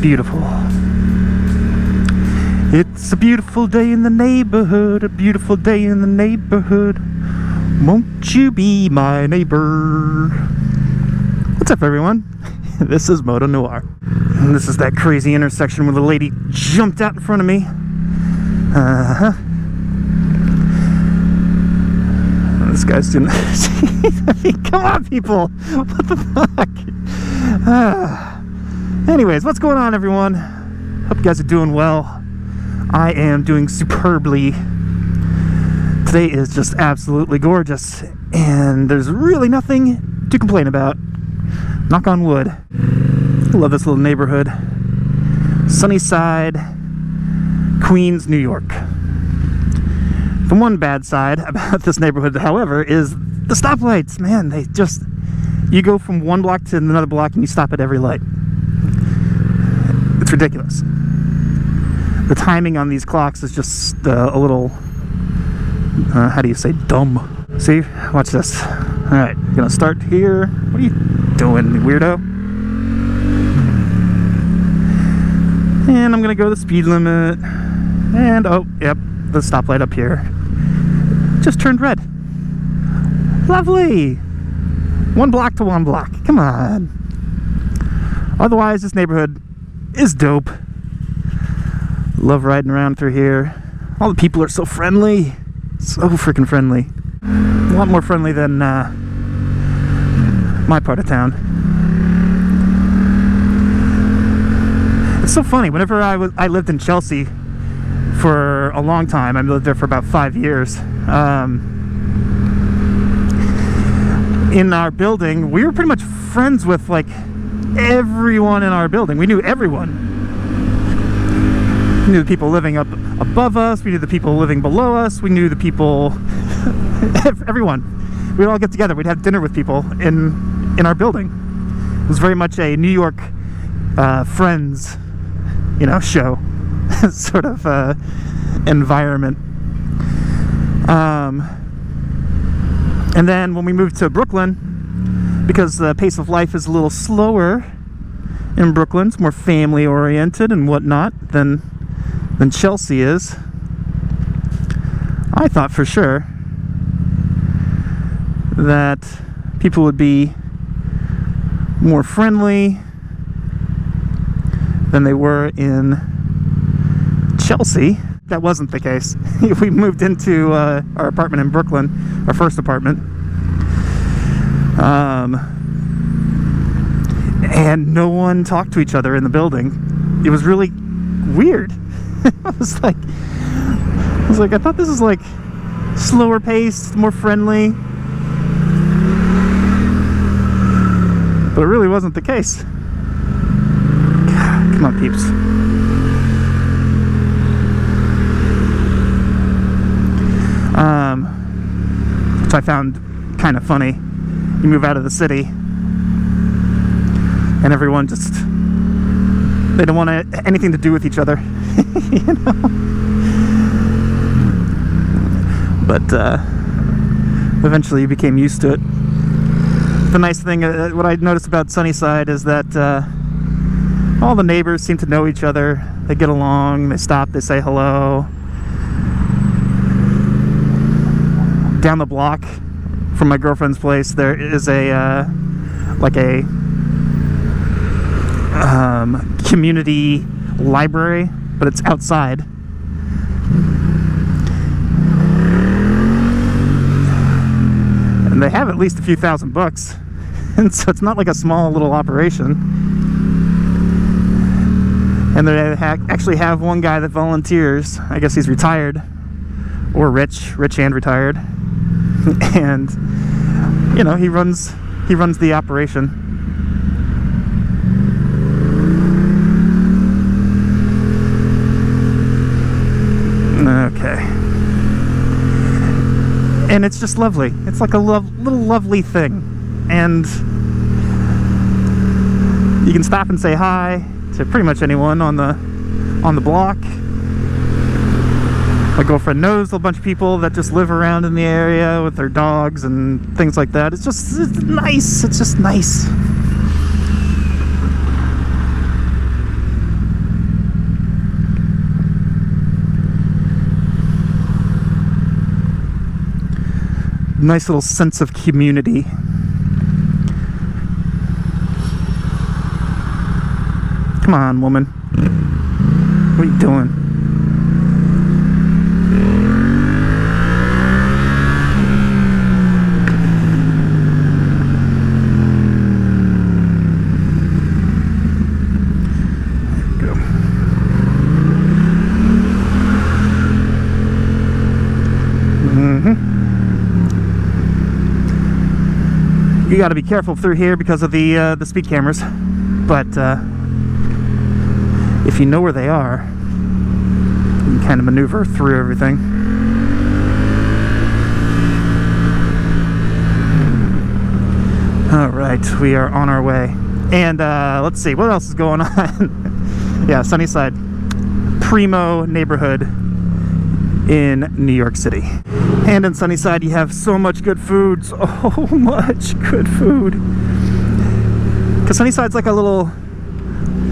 beautiful. It's a beautiful day in the neighborhood, a beautiful day in the neighborhood. Won't you be my neighbor? What's up, everyone? This is Moto Noir. And this is that crazy intersection where the lady jumped out in front of me. This guy's doing come on, people! What the fuck? Anyways, what's going on, everyone? Hope you guys are doing well. I am doing superbly. Today is just absolutely gorgeous, and there's really nothing to complain about. Knock on wood. I love this little neighborhood. Sunnyside, Queens, New York. The one bad side about this neighborhood, however, is the stoplights. Man, they just... You go from one block to another block and you stop at every light. It's ridiculous. The timing on these clocks is just a little... how do you say? Dumb. See? Watch this. Alright, gonna start here. What are you doing, weirdo? And I'm gonna go the speed limit. And, oh, yep, the stoplight up here just turned red. Lovely! One block to one block. Come on. Otherwise, this neighborhood is dope. Love riding around through here. All the people are so friendly. So freaking friendly. A lot more friendly than my part of town. It's so funny. Whenever I lived in Chelsea for a long time. I lived there for about 5 years. In our building, we were pretty much friends with like everyone in our building. We knew everyone. We knew the people living up above us. We knew the people living below us. We knew the people, everyone. We'd all get together. We'd have dinner with people in our building. It was very much a New York Friends, show sort of environment. And then when we moved to Brooklyn, because the pace of life is a little slower in Brooklyn, it's more family oriented and whatnot than Chelsea is, I thought for sure that people would be more friendly than they were in Chelsea. That wasn't the case. We moved into our apartment in Brooklyn, our first apartment, and no one talked to each other in the building. It was really weird. I was like, I thought this was like slower paced, more friendly, but it really wasn't the case. God, come on, peeps. Which I found kind of funny. You move out of the city and everyone just, they don't want anything to do with each other. But eventually you became used to it. The nice thing, what I noticed about Sunnyside is that all the neighbors seem to know each other. They get along, they stop, they say hello. Down the block from my girlfriend's place, there is a community library, but it's outside. And they have at least a few thousand books, and so it's not like a small little operation. And they actually have one guy that volunteers. I guess he's retired, or rich and retired. And he runs the operation. Okay. And it's just lovely. It's like a little lovely thing. And you can stop and say hi to pretty much anyone on the block. My girlfriend knows a bunch of people that just live around in the area with their dogs and things like that. It's nice. It's just nice. nice little sense of community. Come on, woman. What are you doing? You got to be careful through here because of the speed cameras, but if you know where they are, you can kind of maneuver through everything. All right, we are on our way, and let's see what else is going on. Yeah, Sunnyside, primo neighborhood in New York City. And in Sunnyside, you have so much good food. So much good food. Because Sunnyside's like a little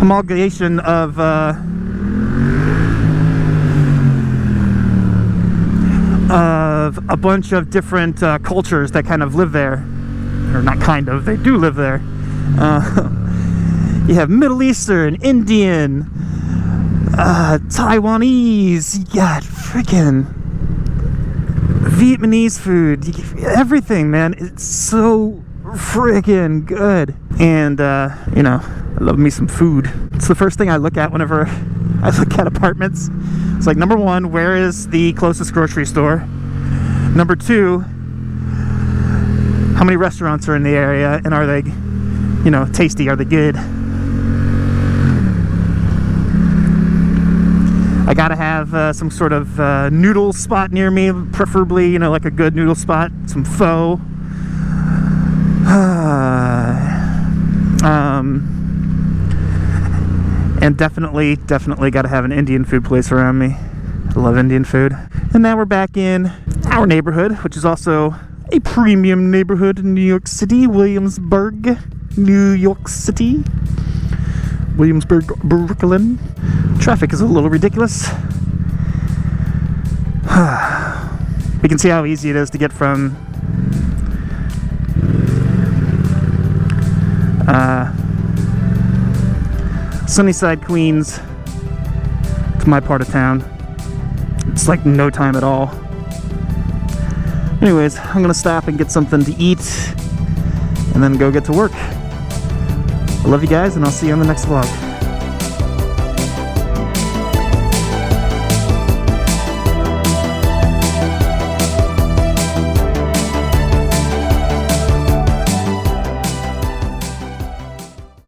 amalgamation of a bunch of different cultures that kind of live there. Or not kind of, they do live there. You have Middle Eastern, Indian, Taiwanese, you got freaking Vietnamese food, everything, man. It's so freaking good. And you know, I love me some food. It's the first thing I look at whenever I look at apartments. It's like, number one, where is the closest grocery store? Number two, how many restaurants are in the area, and are they, you know, tasty? Are they good? I gotta have some sort of noodle spot near me, preferably, you know, like a good noodle spot, some pho. And definitely gotta have an Indian food place around me. I love Indian food. And now we're back in our neighborhood, which is also a premium neighborhood in New York City, Williamsburg, New York City. Williamsburg, Brooklyn. Traffic is a little ridiculous. We can see how easy it is to get from Sunnyside, Queens to my part of town. It's like no time at all. Anyways, I'm gonna stop and get something to eat and then go get to work. I love you guys, and I'll see you on the next vlog.